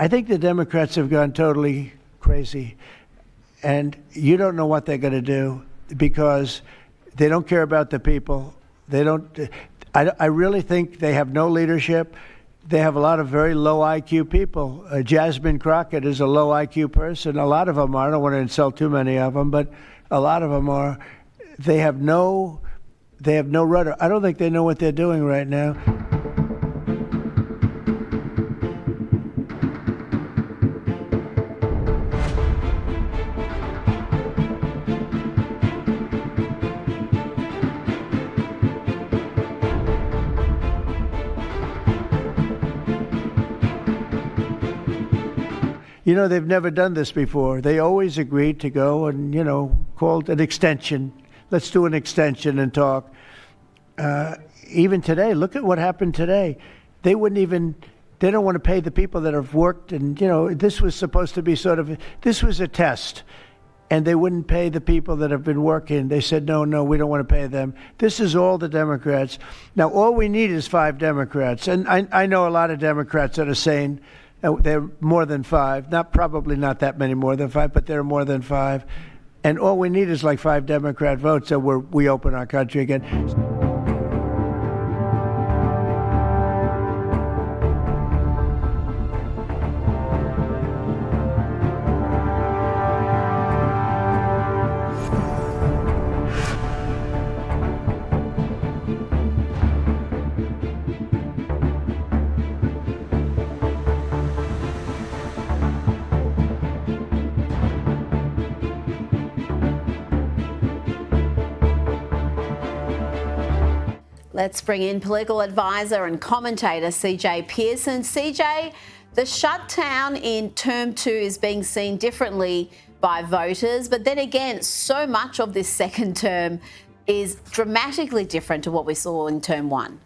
I think the Democrats have gone totally crazy, and you don't know what they're going to do because they don't care about the people. They don't. I really think they have no leadership. They have a lot of very low IQ people. Jasmine Crockett is a low IQ person. A lot of them are. I don't want to insult too many of them, but a lot of them are. They have no rudder. I don't think they know what they're doing right now. You know, they've never done this before. They always agreed to go and, called an extension. Let's do an extension and talk. Even today, look at what happened today. They don't want to pay the people that have worked. And, this was supposed to be this was a test. And they wouldn't pay the people that have been working. They said, no, we don't want to pay them. This is all the Democrats. Now, all we need is 5 Democrats. And I know a lot of Democrats that are saying, they're more than 5, probably not that many more than 5, but they're more than 5. And all we need is like 5 Democrat votes so we open our country again. Let's bring in political advisor and commentator CJ Pearson. CJ, the shutdown in term 2 is being seen differently by voters, but then again, so much of this second term is dramatically different to what we saw in term 1.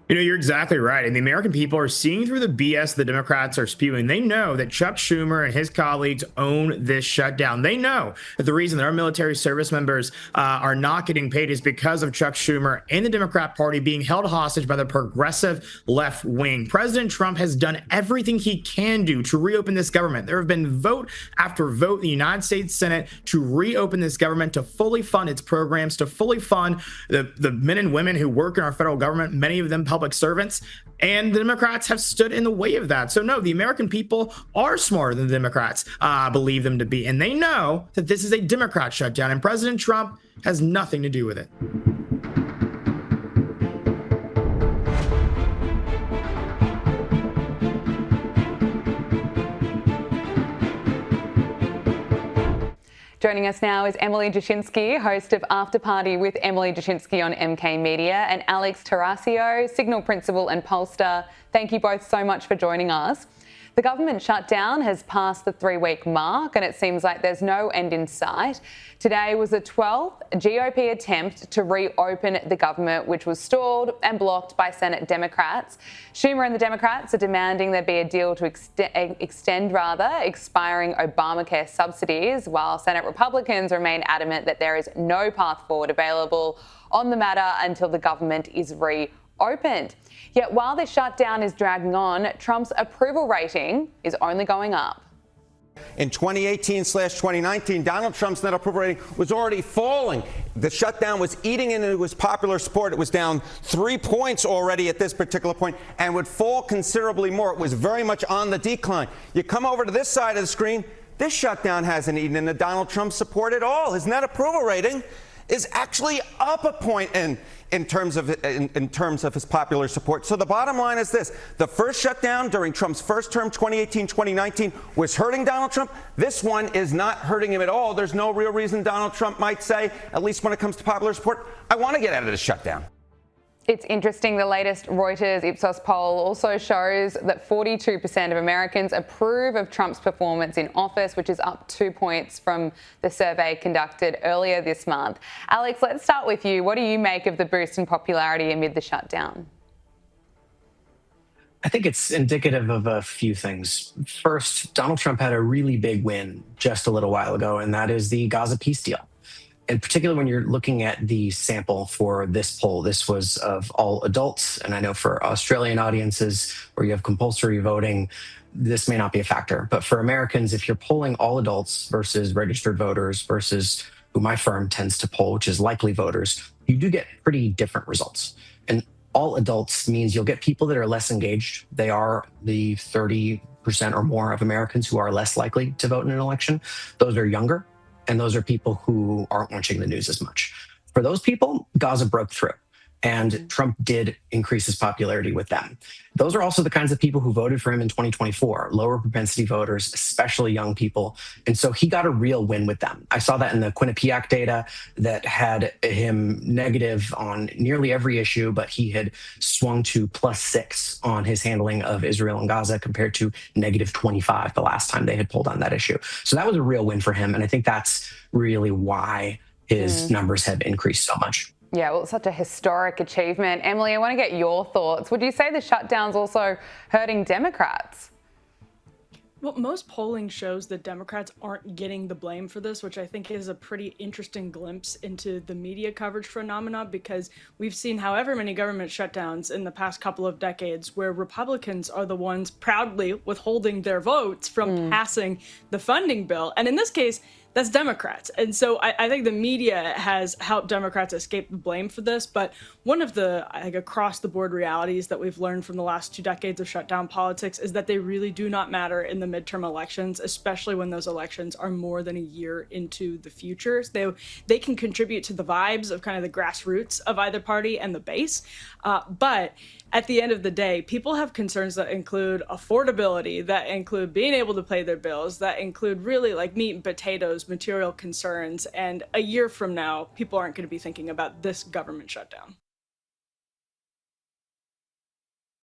You're exactly right. And the American people are seeing through the BS the Democrats are spewing. They know that Chuck Schumer and his colleagues own this shutdown. They know that the reason that our military service members are not getting paid is because of Chuck Schumer and the Democrat Party being held hostage by the progressive left wing. President Trump has done everything he can do to reopen this government. There have been vote after vote in the United States Senate to reopen this government, to fully fund its programs, to fully fund the men and women who work in our federal government, many of them public servants, and the Democrats have stood in the way of that. So no, the American people are smarter than the Democrats believe them to be, and they know that this is a Democrat shutdown, and President Trump has nothing to do with it. Joining us now is Emily Jashinsky, host of After Party with Emily Jashinsky on MK Media, and Alex Tarasio, Signal Principal and pollster. Thank you both so much for joining us. The government shutdown has passed the 3-week mark and it seems like there's no end in sight. Today was the 12th GOP attempt to reopen the government, which was stalled and blocked by Senate Democrats. Schumer and the Democrats are demanding there be a deal to extend expiring Obamacare subsidies, while Senate Republicans remain adamant that there is no path forward available on the matter until the government is reopened. Yet while this shutdown is dragging on, Trump's approval rating is only going up. In 2018/2019, Donald Trump's net approval rating was already falling. The shutdown was eating into his popular support. It was down 3 points already at this particular point and would fall considerably more. It was very much on the decline. You come over to this side of the screen, this shutdown hasn't eaten into Donald Trump's support at all. His net approval rating is actually up a point in terms of his popular support. So the bottom line is this: the first shutdown during Trump's first term, 2018-2019, was hurting Donald Trump. This one is not hurting him at all. There's no real reason Donald Trump might say, at least when it comes to popular support, I want to get out of this shutdown. It's interesting, the latest Reuters Ipsos poll also shows that 42% of Americans approve of Trump's performance in office, which is up 2 points from the survey conducted earlier this month. Alex, let's start with you. What do you make of the boost in popularity amid the shutdown? I think it's indicative of a few things. First, Donald Trump had a really big win just a little while ago, and that is the Gaza peace deal. In particular, when you're looking at the sample for this poll, this was of all adults. And I know for Australian audiences where you have compulsory voting, this may not be a factor. But for Americans, if you're polling all adults versus registered voters versus who my firm tends to poll, which is likely voters, you do get pretty different results. And all adults means you'll get people that are less engaged. They are the 30% or more of Americans who are less likely to vote in an election. Those are younger, and those are people who aren't watching the news as much. For those people, Gaza broke through, and Trump did increase his popularity with them. Those are also the kinds of people who voted for him in 2024, lower propensity voters, especially young people. And so he got a real win with them. I saw that in the Quinnipiac data that had him negative on nearly every issue, but he had swung to +6 on his handling of Israel and Gaza compared to -25 the last time they had polled on that issue. So that was a real win for him. And I think that's really why his numbers have increased so much. Yeah, well, it's such a historic achievement. Emily, I want to get your thoughts. Would you say the shutdown's also hurting Democrats? Well, most polling shows that Democrats aren't getting the blame for this, which I think is a pretty interesting glimpse into the media coverage phenomena, because we've seen however many government shutdowns in the past couple of decades where Republicans are the ones proudly withholding their votes from passing the funding bill. And in this case, that's Democrats. And so I think the media has helped Democrats escape the blame for this. But one of the across the board realities that we've learned from the last 2 decades of shutdown politics is that they really do not matter in the midterm elections, especially when those elections are more than a year into the future. They can contribute to the vibes of kind of the grassroots of either party and the base. But at the end of the day, people have concerns that include affordability, that include being able to pay their bills, that include really like meat and potatoes, material concerns. And a year from now, people aren't going to be thinking about this government shutdown.